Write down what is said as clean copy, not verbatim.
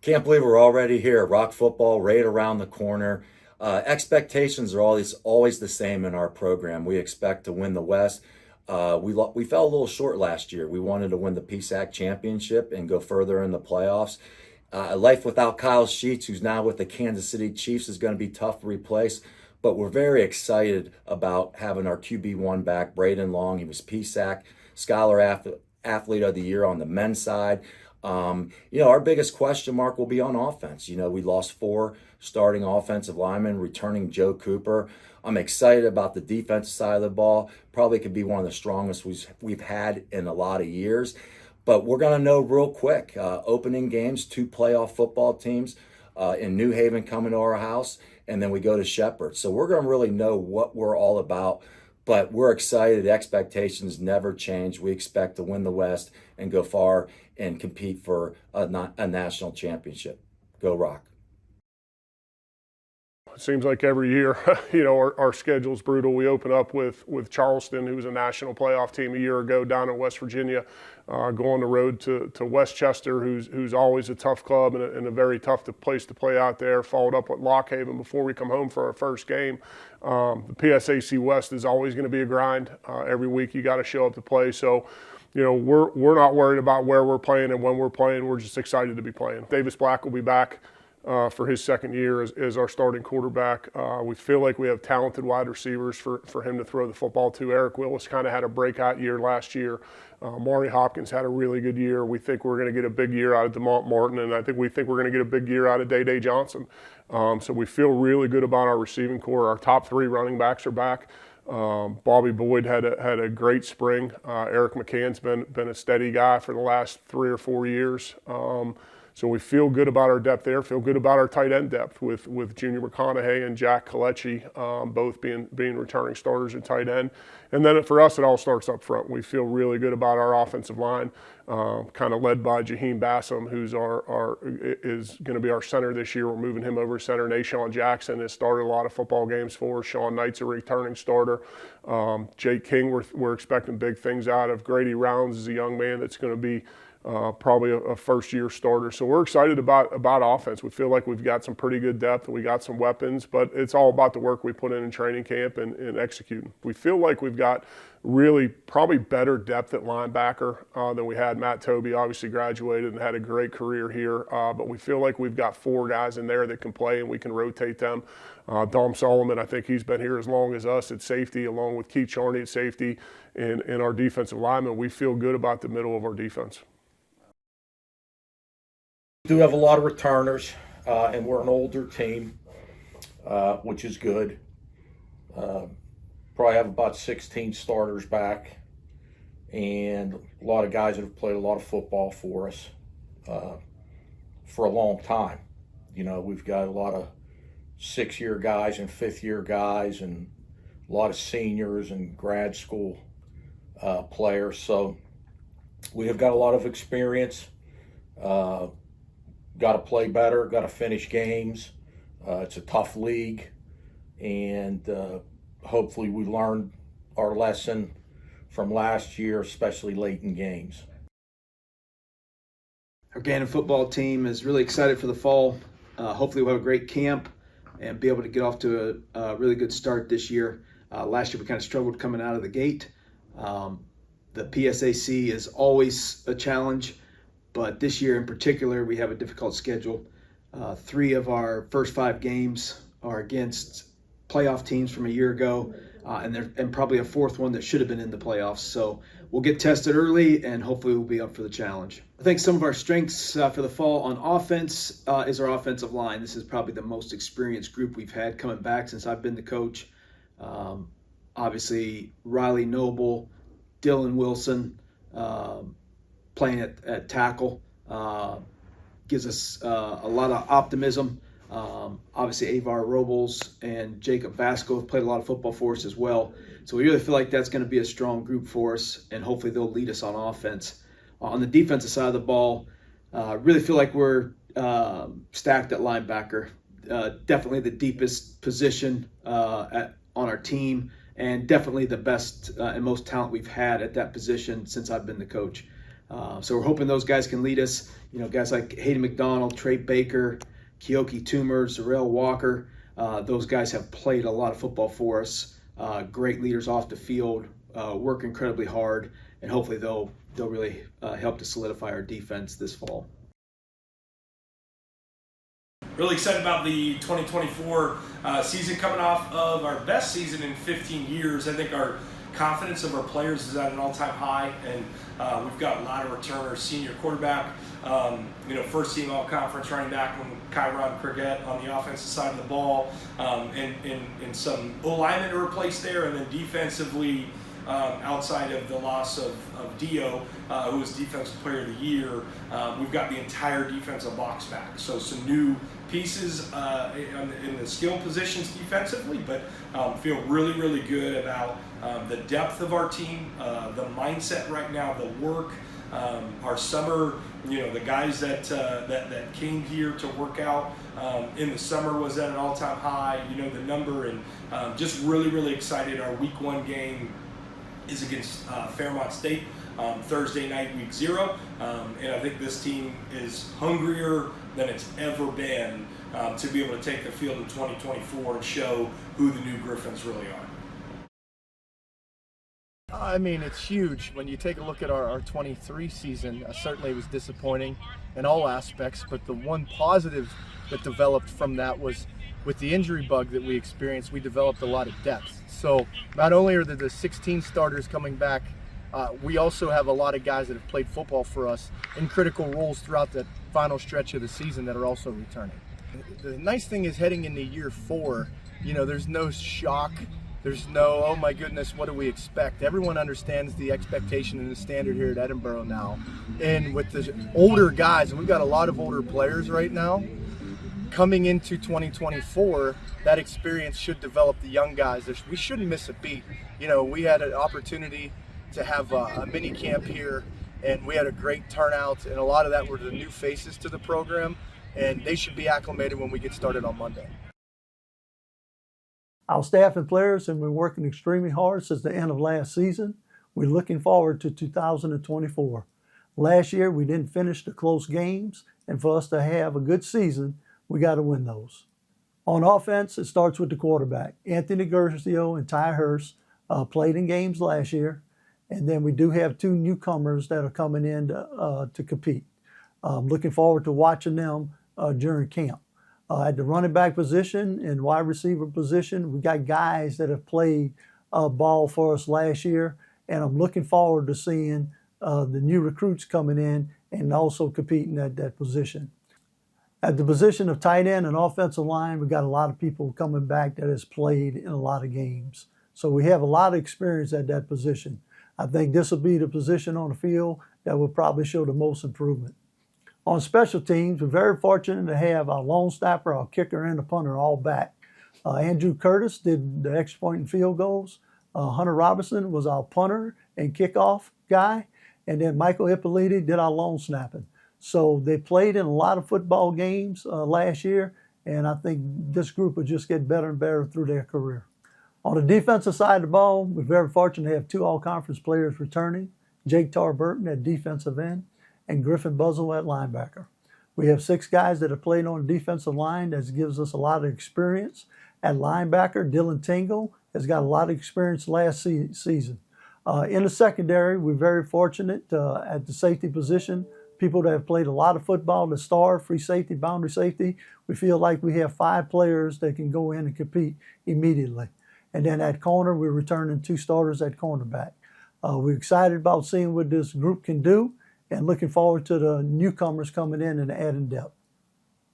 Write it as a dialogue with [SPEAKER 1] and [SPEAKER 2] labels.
[SPEAKER 1] Can't believe we're already here. Rock football right around the corner. Expectations are always the same in our program. We expect to win the West. We fell a little short last year. We wanted to win the PSAC championship and go further in the playoffs. Life without Kyle Sheets, who's now with the Kansas City Chiefs, is going to be tough to replace. But we're very excited about having our QB1 back, Braden Long. He was PSAC Scholar Athlete of the Year on the men's side. Our biggest question mark will be on offense. We lost 4 starting offensive linemen, returning Joe Cooper. I'm excited about the defensive side of the ball. Probably could be one of the strongest we've had in a lot of years. But we're going to know real quick. Opening games, 2 playoff football teams in New Haven coming to our house, and then we go to Shepherd. So we're going to really know what we're all about. But we're excited. Expectations never change. We expect to win the West and go far and compete for a national championship. Go Rock.
[SPEAKER 2] It seems like every year, our schedule's brutal. We open up with Charleston, who was a national playoff team a year ago down in West Virginia, go on the road to Westchester, who's always a tough club and a very tough place to play out there, followed up with Lock Haven before we come home for our first game. The PSAC West is always going to be a grind. Every week you got to show up to play. So, we're not worried about where we're playing and when we're playing. We're just excited to be playing. Davis Black will be back for his second year as our starting quarterback. We feel like we have talented wide receivers for him to throw the football to. Eric Willis kind of had a breakout year last year. Maury Hopkins had a really good year. We think we're going to get a big year out of DeMont Martin, and we think we're going to get a big year out of Day Johnson. So we feel really good about our receiving core. Our top 3 running backs are back. Bobby Boyd had a great spring. Eric McCann's been a steady guy for the last 3 or 4 years. So we feel good about our depth there, feel good about our tight end depth with Junior McConaughey and Jack Kalechi both being returning starters at tight end. And then for us, it all starts up front. We feel really good about our offensive line, kind of led by Jaheim Bassam, who's is going to be our center this year. We're moving him over to center. Nashawn Jackson has started a lot of football games for us. Sean Knight's a returning starter. Jake King, we're expecting big things out of. Grady Rounds is a young man that's going to be probably a first-year starter. So we're excited about offense. We feel like we've got some pretty good depth and we got some weapons, but it's all about the work we put in training camp and executing. We feel like we've got really probably better depth at linebacker than we had. Matt Tobey obviously graduated and had a great career here, but we feel like we've got 4 guys in there that can play and we can rotate them. Dom Solomon, I think he's been here as long as us at safety, along with Keith Charney at safety and our defensive linemen. We feel good about the middle of our defense.
[SPEAKER 3] We do have a lot of returners, and we're an older team, which is good. Probably have about 16 starters back, and a lot of guys that have played a lot of football for us for a long time. We've got a lot of 6-year guys and 5th-year guys, and a lot of seniors and grad school players. So we have got a lot of experience. Got to play better, got to finish games. It's a tough league, and hopefully we learned our lesson from last year, especially late in games.
[SPEAKER 4] Our Gannon football team is really excited for the fall. Hopefully we'll have a great camp and be able to get off to a really good start this year. Last year we kind of struggled coming out of the gate. The PSAC is always a challenge, but this year in particular, we have a difficult schedule. 3 of our first 5 games are against playoff teams from a year ago, and probably a 4th one that should have been in the playoffs. So we'll get tested early, and hopefully we'll be up for the challenge. I think some of our strengths for the fall on offense is our offensive line. This is probably the most experienced group we've had coming back since I've been the coach. Obviously, Riley Noble, Dylan Wilson, playing at tackle gives us a lot of optimism. Obviously, Avar Robles and Jacob Vasco have played a lot of football for us as well. So we really feel like that's going to be a strong group for us, and hopefully they'll lead us on offense. On the defensive side of the ball, really feel like we're stacked at linebacker. Definitely the deepest position on our team, and definitely the best and most talent we've had at that position since I've been the coach. So we're hoping those guys can lead us. You know, guys like Hayden McDonald, Trey Baker, Keoki Toomer, Zarel Walker. Those guys have played a lot of football for us. Great leaders off the field, work incredibly hard, and hopefully they'll really help to solidify our defense this fall.
[SPEAKER 5] Really excited about the 2024 season, coming off of our best season in 15 years. I think our confidence of our players is at an all-time high, and we've got a lot of returners. Senior quarterback, first team all-conference running back when Kyron Cricket on the offensive side of the ball, and some O-linemen to replace there, and then defensively, outside of the loss of Dio, who was Defensive Player of the Year, we've got the entire defensive box back. So some new pieces in the skill positions defensively, but feel really, really good about the depth of our team, the mindset right now, the work, our summer, the guys that came here to work out in the summer was at an all-time high, the number, and just really, really excited. Our week 1 game is against Fairmont State Thursday night, week 0, and I think this team is hungrier than it's ever been to be able to take the field in 2024 and show who the new Griffins really are.
[SPEAKER 6] I mean, it's huge. When you take a look at our 23 season, certainly it was disappointing in all aspects, but the one positive that developed from that was with the injury bug that we experienced, we developed a lot of depth. So not only are there the 16 starters coming back, we also have a lot of guys that have played football for us in critical roles throughout the final stretch of the season that are also returning. The nice thing is heading into year 4, there's no shock. There's no, oh my goodness, what do we expect? Everyone understands the expectation and the standard here at Edinboro now. And with the older guys, and we've got a lot of older players right now, coming into 2024, that experience should develop the young guys. We shouldn't miss a beat. We had an opportunity to have a mini camp here, and we had a great turnout, and a lot of that were the new faces to the program, and they should be acclimated when we get started on Monday.
[SPEAKER 7] Our staff and players have been working extremely hard since the end of last season. We're looking forward to 2024. Last year, we didn't finish the close games, and for us to have a good season, we got to win those. On offense, it starts with the quarterback. Anthony Gercio and Ty Hurst played in games last year, and then we do have 2 newcomers that are coming in to compete. Looking forward to watching them during camp. At the running back position and wide receiver position, we got guys that have played ball for us last year, and I'm looking forward to seeing the new recruits coming in and also competing at that position. At the position of tight end and offensive line, we got a lot of people coming back that has played in a lot of games. So we have a lot of experience at that position. I think this will be the position on the field that will probably show the most improvement. On special teams, we're very fortunate to have our long snapper, our kicker, and the punter all back. Andrew Curtis did the extra point and field goals. Hunter Robertson was our punter and kickoff guy. And then Michael Ippoliti did our long snapping. So they played in a lot of football games last year, and I think this group will just get better and better through their career. On the defensive side of the ball, we're very fortunate to have 2 all-conference players returning, Jake Tarburton at defensive end and Griffin Buzzle at linebacker. We have 6 guys that have played on the defensive line. That gives us a lot of experience. At linebacker, Dylan Tingle has got a lot of experience last season. In the secondary, we're very fortunate at the safety position, people that have played a lot of football, the star, free safety, boundary safety. We feel like we have 5 players that can go in and compete immediately. And then at corner, we're returning 2 starters at cornerback. We're excited about seeing what this group can do and looking forward to the newcomers coming in and adding depth.